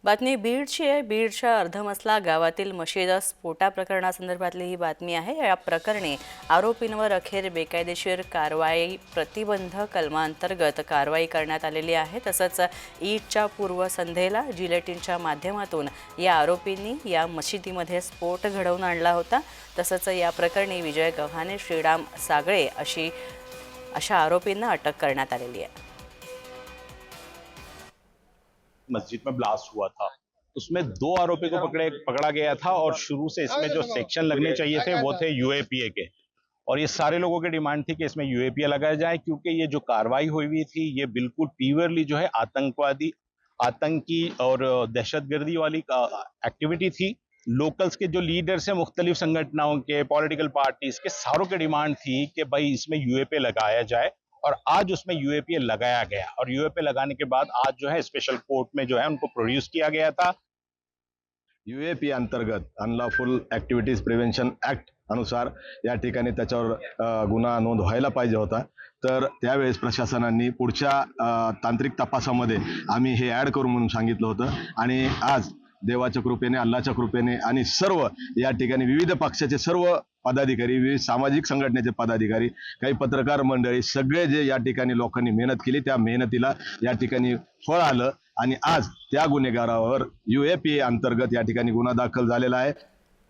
बातमी बीडची आहे. बीडच्या अर्धमसला गावातील मशिद स्फोटा प्रकरणासंदर्भातली ही बातमी आहे. या प्रकरणी आरोपींवर अखेर बेकायदेशीर कारवाई प्रतिबंध कलमांतर्गत कारवाई करण्यात आलेली आहे. तसंच ईदच्या पूर्वसंध्येला जिलेटिनच्या माध्यमातून या आरोपींनी या मशिदीमध्ये स्फोट घडवून आणला होता. तसंच या प्रकरणी विजय गव्हाणे, श्रीराम सागळे अशा आरोपींना अटक करण्यात आलेली आहे. मस्जिद में ब्लास्ट हुआ था, उसमें 2 आरोपी को पकड़ा गया था और शुरू से इसमें जो सेक्शन लगने चाहिए थे वो थे यूएपीए के। और ये सारे लोगों की डिमांड थी कि इसमें यूएपीए लगाया जाए, क्योंकि ये जो कार्रवाई हुई थी ये बिल्कुल प्योरली जो है आतंकी और दहशतगर्दी वाली एक्टिविटी थी। लोकल्स के जो लीडर्स हैं मुख्तलिफ संगठनों के, पॉलिटिकल पार्टीज के, सारों की डिमांड थी कि भाई इसमें यूएपीए लगाया जाए और आज उसमें यूएपीए लगाया गया। और यूएपीए लगाने के बाद आज जो है स्पेशल कोर्ट में जो है उनको प्रोड्यूस किया गया था। यूएपी अंतर्गत अनलॉफुल ऍक्टिव्हिटीज प्रिव्हेन्शन ऍक्ट अनुसार या ठिकाणी त्याच्यावर गुन्हा नोंद व्हायला पाहिजे होता। तर त्यावेळेस प्रशासनाने पुढच्या तांत्रिक तपासामध्ये आम्ही हे ऍड करू म्हणून सांगितलं होतं आणि आज देवाच्या कृपेने, अल्लाच्या कृपेने आणि सर्व या ठिकाणी विविध पक्षाचे सर्व पदाधिकारी, विविध सामाजिक संघटनेचे पदाधिकारी, काही पत्रकार मंडळी, सगळे जे या ठिकाणी लोकांनी मेहनत केली त्या मेहनतीला या ठिकाणी फळ आलं आणि आज त्या गुन्हेगारावर यूएपीए अंतर्गत या ठिकाणी गुन्हा दाखल झालेला आहे।